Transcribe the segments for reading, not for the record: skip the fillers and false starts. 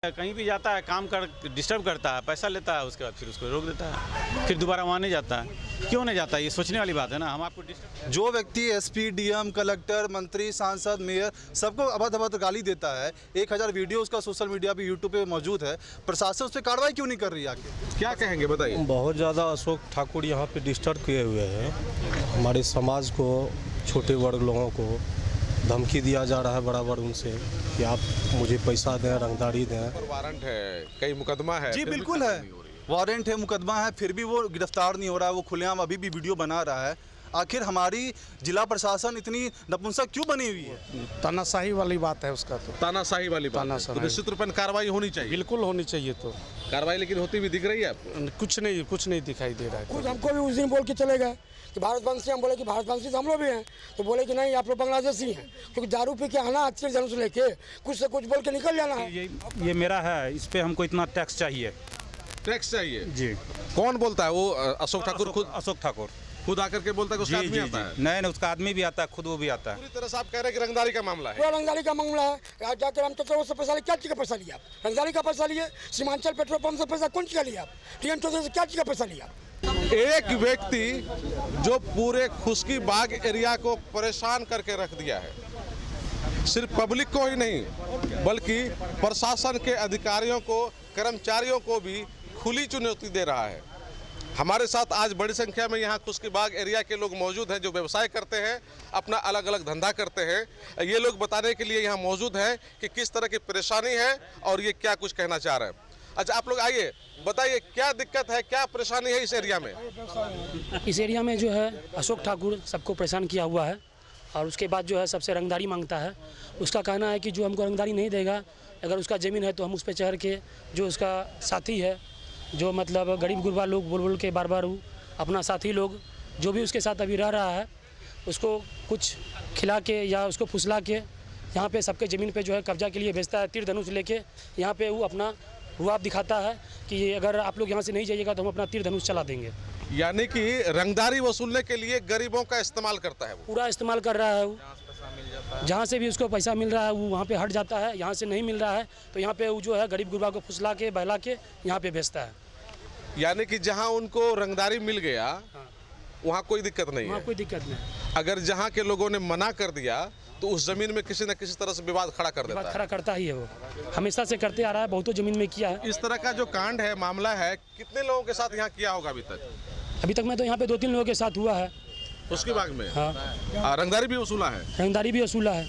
कहीं भी जाता है, काम कर डिस्टर्ब करता है, पैसा लेता है, उसके बाद फिर उसको रोक देता है, फिर दोबारा वहाँ नहीं जाता है। क्यों नहीं जाता है, ये सोचने वाली बात है ना। हम आपको जो व्यक्ति एसपी, डीएम, कलेक्टर, मंत्री, सांसद, मेयर सबको अभद्र गाली देता है, 1000 वीडियो उसका सोशल मीडिया पे, यूट्यूब पे मौजूद है, प्रशासन उस पर कार्रवाई क्यों नहीं कर रही है आगे? क्या कहेंगे बताइए। बहुत ज़्यादा अशोक ठाकुर यहाँ पे डिस्टर्ब किए हुए हैं। हमारे समाज को, छोटे वर्ग लोगों को धमकी दिया जा रहा है बराबर उनसे कि आप मुझे पैसा दें, रंगदारी दें। वारंट है, कई मुकदमा है। जी बिल्कुल है, वारंट है, मुकदमा है, फिर भी वो गिरफ्तार नहीं हो रहा है। वो खुलेआम अभी भी वीडियो बना रहा है। आखिर हमारी जिला प्रशासन इतनी नपुंसक क्यों बनी हुई है? तानाशाही वाली बात है उसका तो। तानाशाही वाली बात है। तो निश्चित रूप से कार्रवाई होनी चाहिए। बिल्कुल होनी चाहिए तो कार्रवाई, लेकिन होती भी दिख रही है आपको? कुछ नहीं दिखाई दे रहा है। कुछ हमको भी उस दिन बोल के चले गए कि भारतवंशी, हम बोले कि भारतवंशी तो हम लोग भी हैं, तो बोले कि नहीं आप लोग बांग्लादेशी हैं, क्योंकि दारू पी के आना अच्छे धनुष लेके कुछ से कुछ बोल के निकल जाना है। ये मेरा है, इस पे हमको इतना टैक्स चाहिए। टैक्स चाहिए जी। कौन बोलता है? वो अशोक ठाकुर खुद आकर के बोलता है कि उसका आदमी आता है? नहीं, उसका आदमी भी आता है, खुद वो भी आता है। पूरी तरह से आप कह रहे हैं कि रंगदारी का मामला है। पूरा रंगदारी का मामला है। आज जाकर हम तो उससे पैसा लिए, क्या चीज़ का पैसा लिया आप? रंगदारी का पैसा लिए। सीमांचल पेट्रोल पंप से पैसा कौन चीज़ का लिया आप? डीएम चौधरी से क्या चीज़ का पैसा लिया? एक व्यक्ति जो पूरे खुशकी बाग एरिया को परेशान करके रख दिया है, सिर्फ पब्लिक को ही नहीं बल्कि प्रशासन के अधिकारियों को, कर्मचारियों को भी खुली चुनौती दे रहा है। हमारे साथ आज बड़ी संख्या में यहाँ खुशकी बाग एरिया के लोग मौजूद हैं जो व्यवसाय करते हैं, अपना अलग अलग धंधा करते हैं। ये लोग बताने के लिए यहाँ मौजूद हैं कि किस तरह की परेशानी है और ये क्या कुछ कहना चाह रहे हैं। अच्छा, आप लोग आइए, बताइए क्या दिक्कत है, क्या परेशानी है इस एरिया में? इस एरिया में जो है अशोक ठाकुर सबको परेशान किया हुआ है और उसके बाद जो है सबसे रंगदारी मांगता है। उसका कहना है कि जो हमको रंगदारी नहीं देगा, अगर उसका ज़मीन है तो हम उस पर चढ़ के, जो उसका साथी है, जो मतलब गरीब गुरबा लोग बोल के बार अपना साथी लोग जो भी उसके साथ अभी रह रहा है, उसको कुछ खिला के या उसको फुसला के यहाँ पे सबके ज़मीन पे जो है कब्जा के लिए भेजता है। तीर धनुष लेके यहाँ पे वो अपना रुआब दिखाता है कि अगर आप लोग यहाँ से नहीं जाइएगा तो हम अपना तीर धनुष चला देंगे। यानी कि रंगदारी वसूलने के लिए गरीबों का इस्तेमाल करता है। वो पूरा इस्तेमाल कर रहा है। वो जहाँ से भी उसको पैसा मिल रहा है वो वहाँ पे हट जाता है। यहाँ से नहीं मिल रहा है तो यहाँ पे वो जो है गरीब गुरबा को फुसला के, बहला के यहाँ पे भेजता है। यानी कि जहाँ उनको रंगदारी मिल गया, वहाँ कोई दिक्कत नहीं है। वहाँ कोई दिक्कत नहीं। अगर जहाँ के लोगों ने मना कर दिया तो उस जमीन में किसी न किसी तरह से विवाद खड़ा कर देता है। खड़ा करता ही है, वो हमेशा से करते आ रहा है, बहुतों जमीन में किया है। इस तरह का जो कांड है, मामला है, कितने लोगों के साथ यहाँ किया होगा अभी तक? अभी तक मैं तो यहाँ पे 2-3 लोगों के साथ हुआ है। उसके बाग में हाँ, रंगदारी भी वसूला है। रंगदारी भी वसूला है।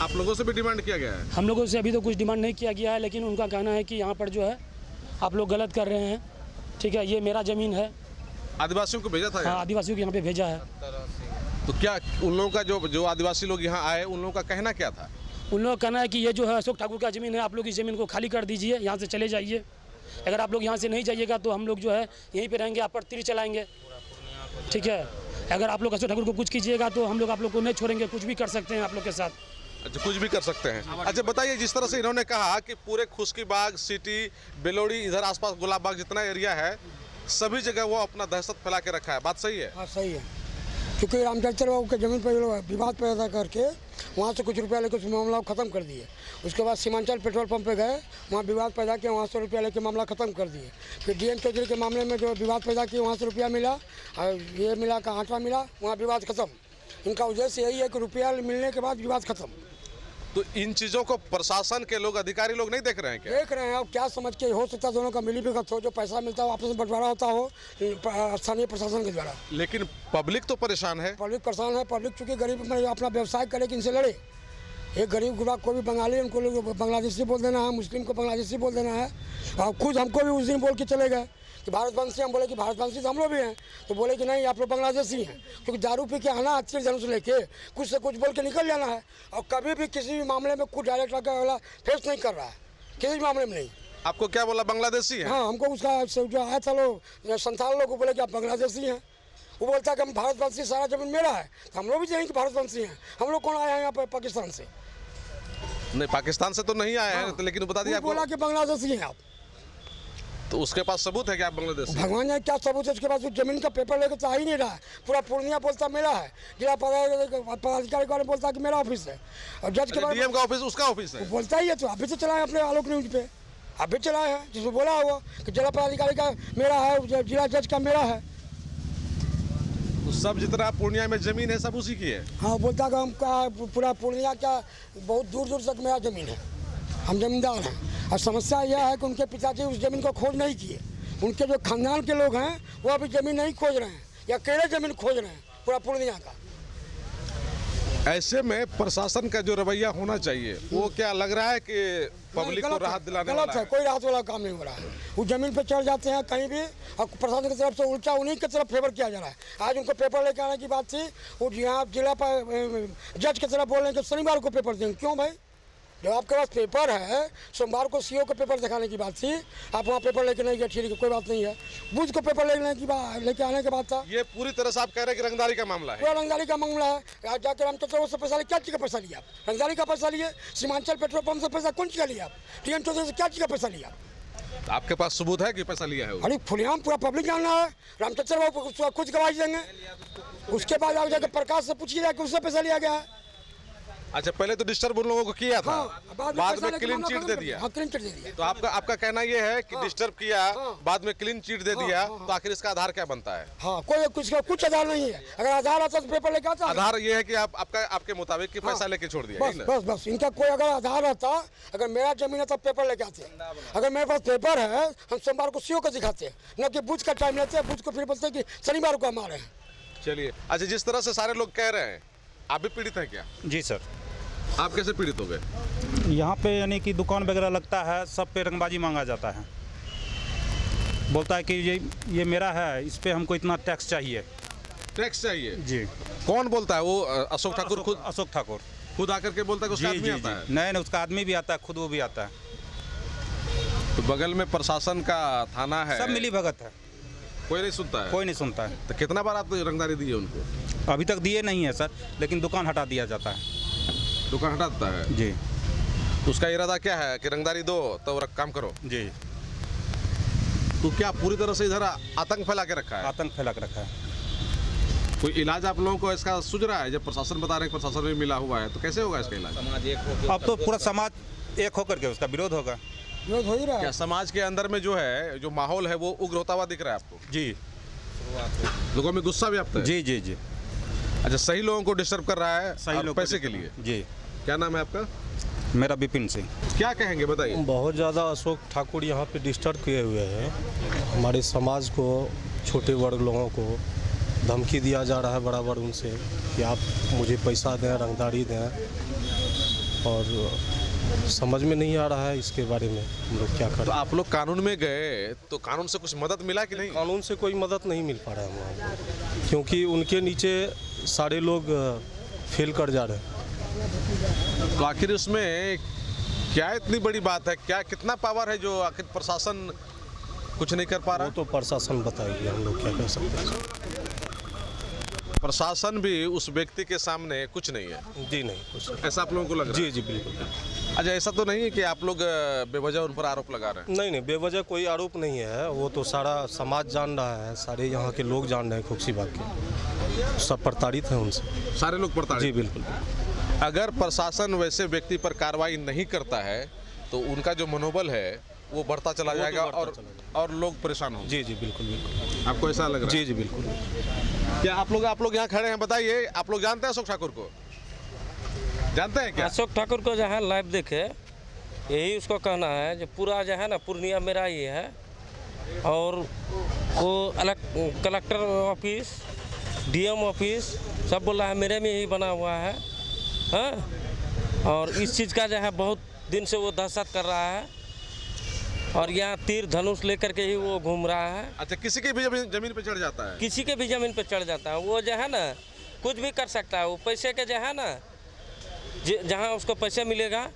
आप लोगों से भी डिमांड किया गया है? हम लोगों से अभी तो कुछ डिमांड नहीं किया गया है, लेकिन उनका कहना है कि यहाँ पर जो है आप लोग गलत कर रहे हैं। ठीक है, ये मेरा ज़मीन है। आदिवासियों को भेजा था? हाँ, आदिवासियों को यहाँ पे भेजा है। तो क्या उन लोगों का जो आदिवासी लोग यहाँ आए, उन लोगों का कहना क्या था? उन लोगों का कहना है कि ये जो है अशोक ठाकुर का ज़मीन है, आप लोग इस ज़मीन को खाली कर दीजिए, यहाँ से चले जाइए। अगर आप लोग यहाँ से नहीं जाइएगा तो हम लोग जो है यहीं पे रहेंगे, आप पर तीर चलाएंगे। ठीक है, अगर आप लोग अशोक ठाकुर को कुछ कीजिएगा तो हम लोग आप लोग को नहीं छोड़ेंगे, कुछ भी कर सकते हैं आप लोग के साथ। अच्छा, कुछ भी कर सकते हैं। अच्छा बताइए, जिस तरह से इन्होंने कहा कि पूरे खुशकी बाग सिटी, बेलोड़ी, इधर आसपास गुलाब बाग जितना एरिया है, सभी जगह वो अपना दहशत फैला के रखा है, बात सही है? हाँ सही है, क्योंकि रामचंद्र बाबू के ज़मीन पर विवाद पैदा करके वहाँ से कुछ रुपया लेकर उस मामला को ख़त्म कर दिए। उसके बाद सीमांचल पेट्रोल पंप पे गए, वहाँ विवाद पैदा किया, वहाँ से रुपया लेकर मामला ख़त्म कर दिए। फिर डीएम चौधरी के मामले में जो विवाद पैदा किया, वहाँ से रुपया मिला और ये मिला का आटा मिला, वहाँ विवाद ख़त्म। इनका उद्देश्य यही है कि रुपया मिलने के बाद विवाद ख़त्म। तो इन चीज़ों को प्रशासन के लोग, अधिकारी लोग नहीं देख रहे हैं क्या? देख रहे हैं। अब क्या समझ के हो सकता है दोनों का मिली भगत हो, जो पैसा मिलता हो आपस में बंटवारा होता हो स्थानीय प्रशासन के द्वारा। लेकिन पब्लिक तो परेशान है। पब्लिक परेशान है। पब्लिक चूँकि गरीब में अपना व्यवसाय करे कि इनसे लड़े। एक गरीब गुरबा को भी बंगाली, उनको लोग बांग्लादेशी बोल देना है, मुस्लिम को बांग्लादेशी बोल देना है। और खुद हमको भी उस दिन बोल के चले गए कि भारतवंशी, हम बोले कि भारतवंशी तो हम लोग भी हैं, तो बोले कि नहीं आप लोग बांग्लादेशी हैं, क्योंकि दारू पी के आना अच्छे धनुष लेके कुछ से कुछ बोल के निकल जाना है। और कभी भी किसी भी मामले में कुछ डायरेक्ट वाला फेस नहीं कर रहा है, किसी भी मामले में नहीं। आपको क्या बोला, बांग्लादेशी है? हाँ, हमको उसका जो आया था लोग संथाल लोग को बोले कि आप बांग्लादेशी हैं। वो बोलता है कि हम भारतवंशी, सारा जमीन मेरा है, तो हम लोग भी जाएंगे कि भारतवंशी हैं। हम लोग कौन आए हैं यहाँ पर पाकिस्तान से? नहीं, पाकिस्तान से तो नहीं आए हैं। तो लेकिन बता दिया आपको, बोला कि बांग्लादेशी हैं आप। तो उसके पास सबूत है कि आप बांग्लादेश? भगवान जाने क्या सबूत है उसके पास। जमीन का पेपर लेकर तो आ ही नहीं रहा है। पूरा पूर्णिया बोलता मेरा है, जिला पदाधिकारी का बोलता कि मेरा ऑफिस है, और जज के बाद डीएम का ऑफिस उसका ऑफिस है। बोलता ही है। तो अभी तो चलाए अपने आलोक न्यूज पे। आप भी चलाए हैं, जिसको बोला हुआ कि जिला पदाधिकारी का मेरा है, जिला जज का मेरा है। तो सब जितना पूर्णिया में जमीन है सब उसी की है। हाँ, बोलता कि हमका पूरा पूर्णिया का बहुत दूर दूर तक मेरा ज़मीन है, हम जमींदार हैं। और समस्या यह है कि उनके पिताजी उस ज़मीन को खोज नहीं किए। उनके जो खानदान के लोग हैं वो अभी ज़मीन नहीं खोज रहे हैं, या अकेले ज़मीन खोज रहे हैं पूरा पूर्णिया का। ऐसे में प्रशासन का जो रवैया होना चाहिए वो क्या लग रहा है कि पब्लिक को राहत दिलाने गलत वाला है, कोई राहत वाला काम नहीं हो रहा है। वो जमीन पे चढ़ जाते हैं कहीं भी, और प्रशासन की तरफ से उल्टा उन्हीं की तरफ फेवर किया जा रहा है। आज उनको पेपर लेके आने की बात थी, वो यहाँ जिला पर जज की तरफ बोल रहे हैं कि शनिवार को पेपर देंगे। क्यों भाई, जब आपके पास पेपर है, सोमवार को सीओ को पेपर दिखाने की बात थी, आप वहाँ पेपर लेके नहीं गए, ठीक है कोई बात नहीं है। बुध को पेपर लेके आने के बाद था। ये पूरी तरह से आप कह रहे हैं कि रंगदारी का मामला है। पूरा रंगदारी का मामला है। आज जाकर हम तो उससे पैसा लिए, क्या चीज़ का पैसा लिया आप? रंगदारी का पैसा लिए। सीमांचल पेट्रोल पंप से पैसा कौन चीज़ का लिया आप? टीएम चौधरी से क्या चीज़ का पैसा लिया? आपके पास सबूत है कि पैसा लिया है वो? अरे खुलेआम पूरा पब्लिक जान रहा है। रामचंद्र बाबू कुछ गवाही देंगे, उसके बाद आप जाकर प्रकाश से पूछिए कि उससे पैसा लिया गया है। अच्छा, पहले तो डिस्टर्ब उन लोगों को किया था, हाँ, बाद में क्लीन चिट दे दिया। हाँ, क्लीन चिट दे दिया। तो आपका कहना ये है कि डिस्टर्ब किया, बाद में क्लीन चिट दे दिया, तो आखिर इसका आधार क्या बनता है? हाँ, कोई कुछ आधार नहीं है। अगर आधार आता तो पेपर लेके आता। आधार ये है कि आपके मुताबिक कि पैसा लेके छोड़ दिया। बस इनका कोई अगर आधार रहता, अगर मेरा जमीन है तो पेपर लेके आते। अगर मेरे पास पेपर है, हम सोमवार को सीओ को दिखाते हैं, न कि बुध का टाइम लेते हैं। बुध को फिर बोलते हैं कि शनिवार को हमारे हैं। चलिए, अच्छा, जिस तरह से सारे लोग कह रहे हैं, आप भी पीड़ित हैं क्या? जी सर। आप कैसे पीड़ित हो गए? यहाँ पे यानी कि दुकान वगैरह लगता है, सब पे रंगबाजी मांगा जाता है। बोलता है कि ये मेरा है, इस पे हमको इतना टैक्स चाहिए। टैक्स चाहिए? जी। कौन बोलता है? वो अशोक ठाकुर खुद? अशोक ठाकुर खुद आकर के बोलता है कि उसका आदमी आता है? नहीं, उसका आदमी भी आता है, खुद वो भी आता है। तो बगल में प्रशासन का थाना है, सब मिली भगत है, कोई नहीं सुनता है? कोई नहीं सुनता है। तो कितना बार आप रंगदारी दी है उनको? अभी तक दिए नहीं है सर, लेकिन दुकान हटा दिया जाता है। दुकान हटा देता है? जी। उसका इरादा क्या है कि रंगदारी दो तो काम करो? जी। तो क्या पूरी तरह से इधर आतंक फैला के रखा है? आतंक फैला के रखा है। कोई इलाज आप लोगों को इसका सूझ रहा है? जब प्रशासन बता रहे हैं प्रशासन में मिला हुआ है, तो कैसे होगा इसका इलाज? अब तो पूरा समाज एक होकर के उसका विरोध होगा। विरोध हो ही रहा है। क्या समाज के अंदर में जो है, जो माहौल है, वो उग्र होता हुआ दिख रहा है आपको? जी। लोगों में गुस्सा व्याप्त है? जी जी जी। अच्छा, सही लोगों को डिस्टर्ब कर रहा है सही लोग पैसे के लिए? जी। क्या नाम है आपका? मेरा विपिन सिंह। क्या कहेंगे, बताइए। बहुत ज़्यादा अशोक ठाकुर यहाँ पे डिस्टर्ब किए हुए हैं। हमारे समाज को, छोटे वर्ग लोगों को धमकी दिया जा रहा है बराबर उनसे कि आप मुझे पैसा दें, रंगदारी दें, और समझ में नहीं आ रहा है इसके बारे में हम लोग क्या करें। तो आप लोग कानून में गए तो कानून से कुछ मदद मिला कि नहीं? कानून से कोई मदद नहीं मिल पा रहा है वहाँ, क्योंकि उनके नीचे सारे लोग फेल कर जा रहे हैं। तो आखिर उसमें क्या इतनी बड़ी बात है? क्या कितना पावर है जो आखिर प्रशासन कुछ नहीं कर पा रहा? वो तो प्रशासन बताएगी, हम लोग क्या कर सकते हैं। प्रशासन भी उस व्यक्ति के सामने कुछ नहीं है? जी नहीं, कुछ नहीं। ऐसा आप लोगों को लग रहा है? जी जी बिल्कुल। अच्छा, ऐसा तो नहीं है कि आप लोग बेवजह उन पर आरोप लगा रहे हैं? नहीं नहीं, बेवजह कोई आरोप नहीं है। वो तो सारा समाज जान रहा है, सारे यहाँ के लोग जान रहे हैं, खुक्सीबाग के सब प्रताड़ित हैं उनसे। सारे लोग प्रताड़ित? जी बिल्कुल। अगर प्रशासन वैसे व्यक्ति पर कार्रवाई नहीं करता है तो उनका जो मनोबल है वो बढ़ता चला जाएगा और लोग परेशान होंगे। जी जी बिल्कुल बिल्कुल। आपको ऐसा लग रहा है? जी जी बिल्कुल। क्या आप लोग यहाँ खड़े हैं, बताइए, आप लोग जानते हैं अशोक ठाकुर को? जानते हैं क्या? अशोक ठाकुर को जो है लाइव देखे, यही उसको कहना है जो पूरा जो है ना पूर्णिया मेरा ही है, और वो अलग कलेक्टर ऑफिस, डीएम ऑफिस सब बोल रहा है मेरे में ही बना हुआ है। हाँ, और इस चीज़ का जो है बहुत दिन से वो दहशत कर रहा है, और यहाँ तीर धनुष लेकर के ही वो घूम रहा है। अच्छा, किसी की भी जमीन पे चढ़ जाता है? किसी के भी ज़मीन पे चढ़ जाता है। वो जो है ना कुछ भी कर सकता है। वो पैसे के जो है ना, जहाँ उसको पैसे मिलेगा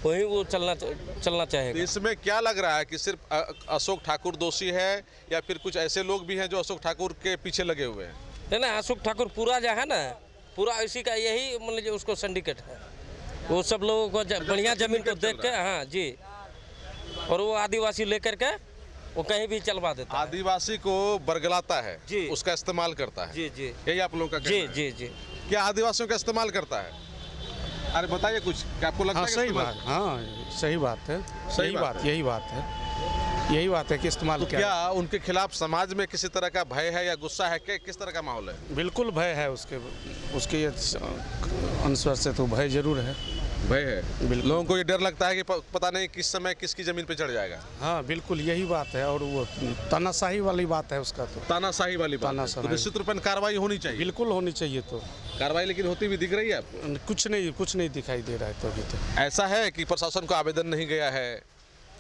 वहीं वो चलना चाहेगा। तो इसमें क्या लग रहा है कि सिर्फ अशोक ठाकुर दोषी है या फिर कुछ ऐसे लोग भी हैं जो अशोक ठाकुर के पीछे लगे हुए हैं? है ना, अशोक ठाकुर पूरा जो है ना, पूरा इसी का यही मतलब जो उसको सिंडिकेट है। वो सब लोगों को बढ़िया ज़मीन को देख के, हाँ जी, और वो आदिवासी लेकर के वो कहीं भी चलवा देता है। आदिवासी को बरगलाता है जी, उसका इस्तेमाल करता है। जी जी, यही आप लोगों का कहना जी है? जी जी। क्या आदिवासियों का इस्तेमाल करता है? अरे बताइए कुछ, क्या आपको लगता हाँ है कि सही इस्तेमाल- बात, हाँ सही बात है, सही यही बात बात है। यही बात है कि इस्तेमाल तो क्या क्या उनके खिलाफ समाज में किसी तरह का भय है या गुस्सा है, किस तरह का माहौल है? बिल्कुल भय है उसके अनुसार से तो भय जरूर है। भय है, बिल्कुल। लोगों को ये डर लगता है कि पता नहीं किस समय किसकी जमीन पे चढ़ जाएगा। हाँ बिल्कुल यही बात है, और वो तानाशाही वाली बात है उसका तो। तानाशाही वाली बात है। तानाशाही। तो निश्चित रूप में कार्रवाई होनी चाहिए। बिल्कुल होनी चाहिए तो। कार्रवाई लेकिन होती भी दिख रही है आपको? कुछ नहीं दिखाई दे रहा है तो अभी तो। ऐसा है कि प्रशासन को आवेदन नहीं गया है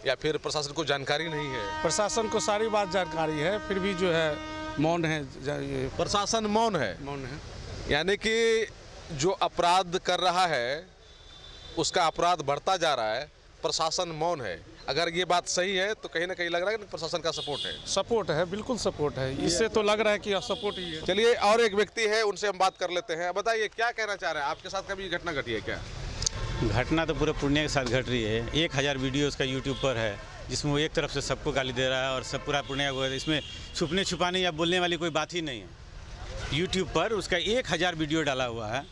या फिर प्रशासन को जानकारी नहीं है? प्रशासन को सारी बात जानकारी है, फिर भी जो है मौन है। प्रशासन मौन है, मौन है। यानी कि जो अपराध कर रहा है उसका अपराध बढ़ता जा रहा है, प्रशासन मौन है। अगर ये बात सही है तो कहीं ना कहीं लग रहा है कि प्रशासन का सपोर्ट है। सपोर्ट है, बिल्कुल सपोर्ट है, इससे तो लग रहा है कि सपोर्ट ही है। चलिए और एक व्यक्ति है, उनसे हम बात कर लेते हैं। बताइए क्या कहना चाह रहे हैं, आपके साथ कभी घटना घटी है क्या? घटना तो पूरे पूर्णिया के साथ घट रही है। 1000 वीडियो उसका यूट्यूब पर है जिसमें वो एक तरफ से सबको गाली दे रहा है और सब पूरा पूर्णिया को। इसमें छुपने छुपाने या बोलने वाली कोई बात ही नहीं है। यूट्यूब पर उसका 1000 वीडियो डाला हुआ है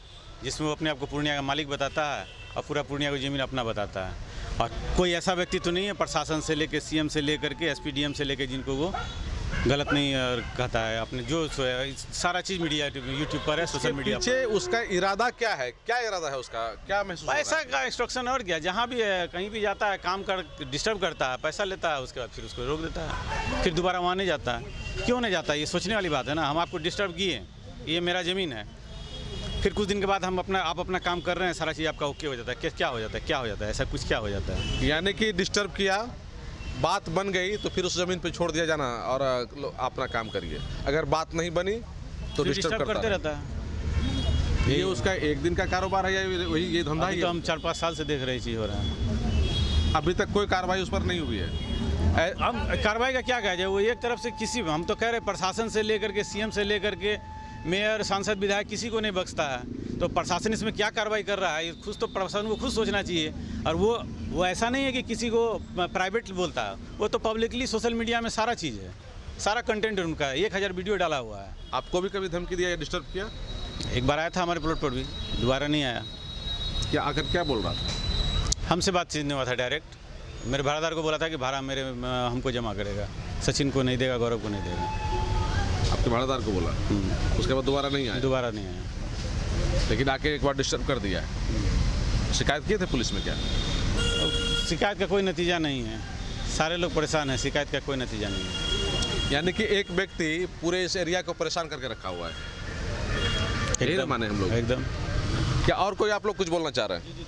जिसमें वो अपने आप को पूर्णिया का मालिक बताता है और पूरा पूर्णिया को ज़मीन अपना बताता है। और कोई ऐसा व्यक्ति तो नहीं है प्रशासन से लेकर सीएम से लेकर के एसपी डीएम से लेकर जिनको वो गलत नहीं कहता है। अपने जो सारा चीज़ मीडिया यूट्यूब पर है, सोशल मीडिया पर। पीछे उसका इरादा क्या है, क्या इरादा है उसका, क्या महसूस हो रहा है? पैसा का एक्सट्रैक्शन और क्या, जहाँ भी है कहीं भी जाता है काम कर डिस्टर्ब करता है, पैसा लेता है, उसके बाद फिर उसको रोक देता है, फिर दोबारा वहाँ नहीं जाता है। क्यों नहीं जाता है, ये सोचने वाली बात है ना। हम आपको डिस्टर्ब किए, ये मेरा ज़मीन है, फिर कुछ दिन के बाद आप अपना काम कर रहे हैं, सारा चीज़ आपका ओके हो जाता है। क्या हो जाता है ऐसा कुछ क्या हो जाता है? यानी कि डिस्टर्ब किया, बात बन गई तो फिर उस ज़मीन पे छोड़ दिया जाना और अपना काम करिए। अगर बात नहीं बनी तो डिस्टर्ब करते रहता है। ये उसका एक दिन का कारोबार है या वही ये धंधा ही तो है? हम 4-5 साल से देख रहे चीज़ हो रहा है। अभी तक कोई कार्रवाई उस पर नहीं हुई है। अब कार्रवाई का क्या कहा जाए, वो एक तरफ से किसी, हम तो कह रहे प्रशासन से लेकर के सीएम से लेकर के मेयर, सांसद, विधायक किसी को नहीं बख्शता है। तो प्रशासन इसमें क्या कार्रवाई कर रहा है, खुद तो प्रशासन को खुद सोचना चाहिए। और वो ऐसा नहीं है कि किसी को प्राइवेट बोलता है, वो तो पब्लिकली सोशल मीडिया में सारा चीज़ है, सारा कंटेंट है उनका। 1000 वीडियो डाला हुआ है। आपको भी कभी धमकी दिया या डिस्टर्ब किया? एक बार आया था हमारे प्लॉट पर भी, दोबारा नहीं आया। क्या आकर क्या बोल रहा था? हमसे बातचीत नहीं हुआ था, डायरेक्ट मेरे भाड़ादार को बोला था कि भाड़ा हमको जमा करेगा, सचिन को नहीं देगा, गौरव को नहीं देगा। आपके भाड़ादार को बोला, उसके बाद दोबारा नहीं आया? दोबारा नहीं आया, लेकिन आके एक बार डिस्टर्ब कर दिया। शिकायत किए थे पुलिस में क्या? शिकायत का कोई नतीजा नहीं है, सारे लोग परेशान हैं, शिकायत का कोई नतीजा नहीं है। यानी कि एक व्यक्ति पूरे इस एरिया को परेशान करके रखा हुआ है, यही ना माने हम लोग? एकदम। क्या और कोई आप लोग कुछ बोलना चाह रहे हैं?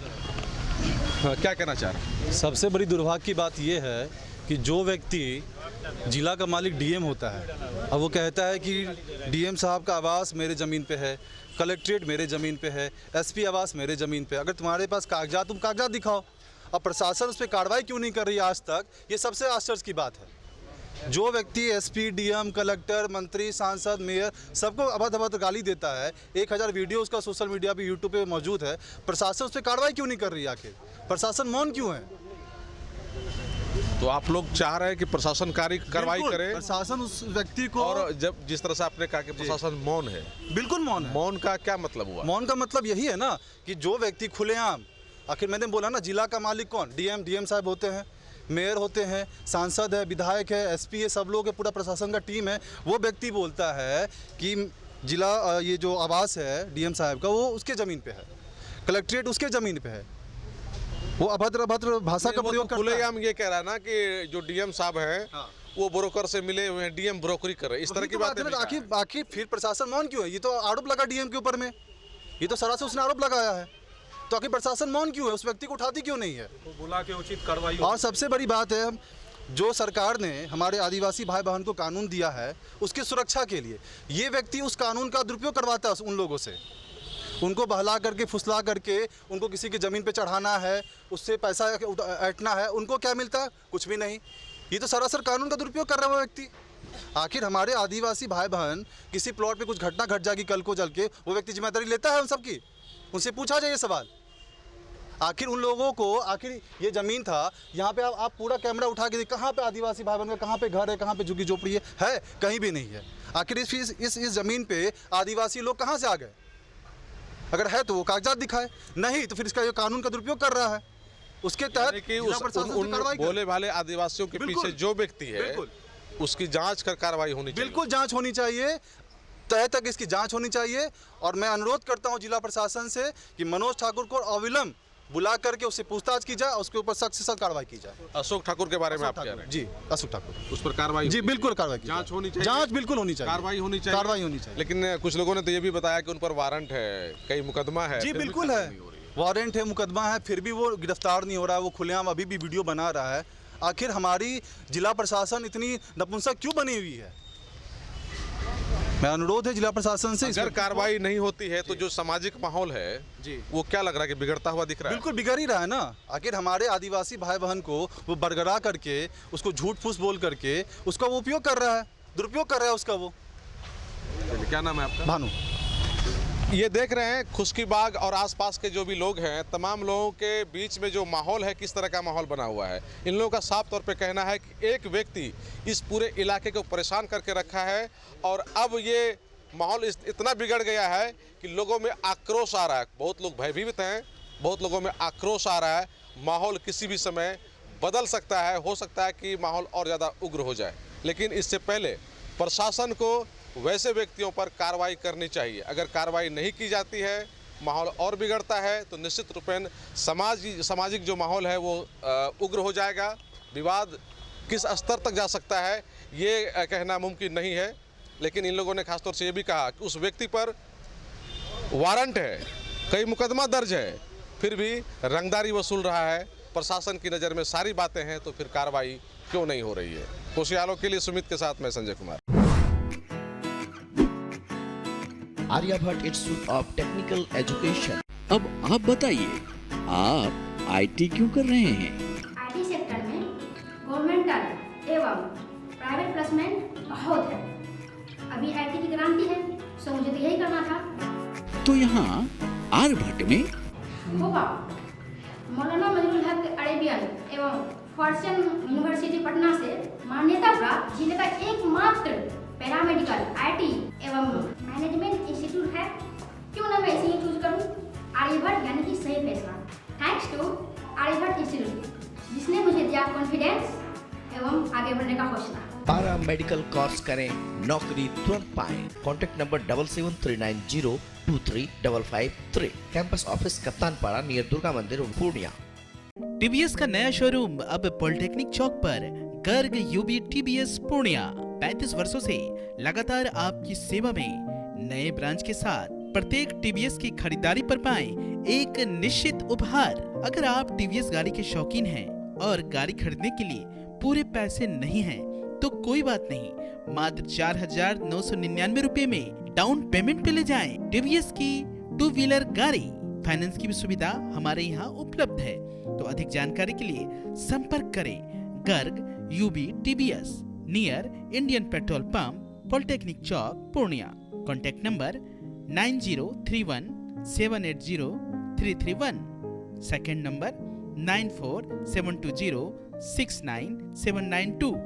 हाँ, क्या कहना चाह रहे हैं? सबसे बड़ी दुर्भाग्य की बात यह है कि जो व्यक्ति जिला का मालिक डीएम होता है, अब वो कहता है कि डीएम साहब का आवास मेरे ज़मीन पे है, कलेक्ट्रेट मेरे ज़मीन पे है, एसपी आवास मेरे ज़मीन पे। अगर तुम्हारे पास कागजात, तुम कागजात दिखाओ। अब प्रशासन उस पर कार्रवाई क्यों नहीं कर रही आज तक, ये सबसे आश्चर्य की बात है। जो व्यक्ति एसपी, डीएम, कलेक्टर, मंत्री, सांसद, मेयर सबको अभद्र गाली देता है, 1000 वीडियो उसका सोशल मीडिया पे यूट्यूब पे मौजूद है, प्रशासन उस पर कार्रवाई क्यों नहीं कर रही? आखिर प्रशासन मौन क्यों है? तो आप लोग चाह रहे हैं कि प्रशासन कार्रवाई करे, प्रशासन उस व्यक्ति को। और जब जिस तरह से आपने कहा कि प्रशासन मौन है, बिल्कुल मौन है। मौन का क्या मतलब हुआ? मौन का मतलब यही है ना कि जो व्यक्ति खुलेआम, आखिर मैंने बोला ना, जिला का मालिक कौन? डीएम साहब होते हैं, मेयर होते हैं, सांसद है, विधायक है, एसपी है, सब लोग है, पूरा प्रशासन का टीम है। वो व्यक्ति बोलता है कि जिला ये जो आवास है डीएम साहब का, वो उसके ज़मीन पे है, कलेक्ट्रेट उसके ज़मीन पे है। वो अभद्र भाषा का प्रयोग करता है। खुलेआम ये कह रहा है ना कि जो डीएम साहब हैं, हाँ। वो ब्रोकर से मिले हुए हैं, डीएम ब्रोकरी कर रहे हैं, इस तरह की बातें। आखिर फिर प्रशासन मौन क्यों है? ये तो आरोप लगा डीएम के ऊपर में, ये तो सरासर उसने आरोप लगाया है। तो आखिर प्रशासन मौन क्यों है? उस व्यक्ति को उठाती क्यों नहीं है? बुला के उचित कार्रवाई। और सबसे बड़ी बात है, जो सरकार ने हमारे आदिवासी भाई बहन को कानून दिया है उसकी सुरक्षा के लिए, ये व्यक्ति उस कानून का दुरुपयोग करवाता है उन लोगों से, उनको बहला करके, फुसला करके, उनको किसी की ज़मीन पे चढ़ाना है, उससे पैसा ऐंठना है। उनको क्या मिलता है? कुछ भी नहीं। ये तो सरासर कानून का दुरुपयोग कर रहा है वो व्यक्ति। आखिर हमारे आदिवासी भाई बहन, किसी प्लॉट पे कुछ घटना घट जाएगी कल को चल के, वो व्यक्ति जिम्मेदारी लेता है उन सबकी? उनसे पूछा जाए ये सवाल। आखिर उन लोगों को, आखिर ये ज़मीन था, यहाँ पे आप पूरा कैमरा उठा के कहाँ पे आदिवासी भाई बहन का कहाँ पे घर है, कहाँ पे झुग्गी झोपड़ी है? कहीं भी नहीं है। आखिर इस ज़मीन पे आदिवासी लोग कहाँ से आ गए? अगर है तो वो कागजात दिखाए, नहीं तो फिर इसका ये कानून का दुरुपयोग कर रहा है, उसके तहत कि जिला प्रशासन से उन कार्रवाई भोले भाले आदिवासियों के बिल्कुल, पीछे जो व्यक्ति है बिल्कुल। उसकी जांच कर कार्रवाई होनी चाहिए। बिल्कुल जांच होनी चाहिए, तह तक इसकी जांच होनी चाहिए। और मैं अनुरोध करता हूं जिला प्रशासन से कि मनोज ठाकुर को अविलंब बुला करके उससे पूछताछ की जाए, उसके ऊपर सख्त से सख्त कार्रवाई की जाए। अशोक ठाकुर के बारे में आप कह रहे हैं? जी, अशोक ठाकुर, उस पर कार्रवाई जी बिल्कुल कार्रवाई की जांच जाए। होनी चाहिए। जांच बिल्कुल होनी चाहिए, कार्रवाई होनी चाहिए, कार्रवाई होनी चाहिए। लेकिन कुछ लोगों ने तो ये भी बताया कि उन पर वारंट है, कई मुकदमा है। जी फिर भी बिल्कुल कार्रवाई है, नहीं हो रही वारंट है, मुकदमा है, फिर भी वो गिरफ्तार नहीं हो रहा है, वो खुलेआम अभी भी वीडियो बना रहा है। आखिर हमारी जिला प्रशासन इतनी नपुंसक क्यों बनी हुई है? मैं अनुरोध है जिला प्रशासन से, अगर कार्रवाई नहीं होती है तो जो सामाजिक माहौल है जी वो क्या लग रहा है कि बिगड़ता हुआ दिख रहा है? बिल्कुल बिगड़ ही रहा है ना। आखिर हमारे आदिवासी भाई बहन को वो बरगरा करके, उसको झूठ फूस बोल करके उसका वो उपयोग कर रहा है, दुरुपयोग कर रहा है उसका वो। चलिए, क्या नाम है आपका? भानु। ये देख रहे हैं खुशकीबाग और आसपास के जो भी लोग हैं, तमाम लोगों के बीच में जो माहौल है, किस तरह का माहौल बना हुआ है। इन लोगों का साफ तौर पे कहना है कि एक व्यक्ति इस पूरे इलाके को परेशान करके रखा है और अब ये माहौल इतना बिगड़ गया है कि लोगों में आक्रोश आ रहा है। बहुत लोग भयभीत हैं, बहुत लोगों में आक्रोश आ रहा है। माहौल किसी भी समय बदल सकता है, हो सकता है कि माहौल और ज़्यादा उग्र हो जाए। लेकिन इससे पहले प्रशासन को वैसे व्यक्तियों पर कार्रवाई करनी चाहिए। अगर कार्रवाई नहीं की जाती है, माहौल और बिगड़ता है तो निश्चित रूपेण सामाजिक जो माहौल है वो उग्र हो जाएगा। विवाद किस स्तर तक जा सकता है ये कहना मुमकिन नहीं है। लेकिन इन लोगों ने खासतौर से ये भी कहा कि उस व्यक्ति पर वारंट है, कई मुकदमा दर्ज है, फिर भी रंगदारी वसूल रहा है। प्रशासन की नज़र में सारी बातें हैं तो फिर कार्रवाई क्यों नहीं हो रही है? कोशियालों के लिए सुमित के साथ मैं Sanjay Kumar. Aryabhatta institute of technical education. अब आप बताइए, आप आईटी क्यों कर रहे हैं? आईटी सेक्टर में गवर्नमेंटल एवं प्राइवेट प्लेसमेंट बहुत है। अभी आईटी की क्रांति है, सो मुझे तो यही करना था। तो यहाँ आर्यभट्ट में होगा मौलाना मजरूल हक अरेबियन एवं फॉर्च्यून यूनिवर्सिटी पटना से मान्यता प्राप्त जिले का एकमात्र पैरामेडिकल आईटी एवं मैनेजमेंट इंस्टीट्यूट है। क्यों ना मैं इसे ही चूज करूं? आर्यभट्ट यानी कि सही फैसला। थैंक्स टू आर्यभट्ट इंस्टीट्यूट जिसने मुझे दिया कॉन्फिडेंस एवं आगे बढ़ने का हौसला। पारा मेडिकल कोर्स करें, नौकरी तुरंत पाएं। Contact number 7739023553। Campus office Kaptanpara near Durga Mandir Purnia. TVS का नया शोरूम अब पॉलिटेक्निक चौक पर, गर्ग यूबी टीवीएस पूर्णिया। 35 वर्षों से लगातार आपकी सेवा में। नए ब्रांच के साथ प्रत्येक टीवीएस की खरीदारी पर पाएं एक निश्चित उपहार। अगर आप टीवीएस गाड़ी के शौकीन हैं और गाड़ी खरीदने के लिए पूरे पैसे नहीं हैं, तो कोई बात नहीं, मात्र 4,999 रुपए में डाउन पेमेंट पे ले जाएं टीवीएस की 2 व्हीलर गाड़ी। फाइनेंस की भी सुविधा हमारे यहाँ उपलब्ध है। तो अधिक जानकारी के लिए संपर्क करें Garg UB TVS near Indian petrol pump, polytechnic Chowk, Purnia. Contact number 9031780331। Second number 9472069792।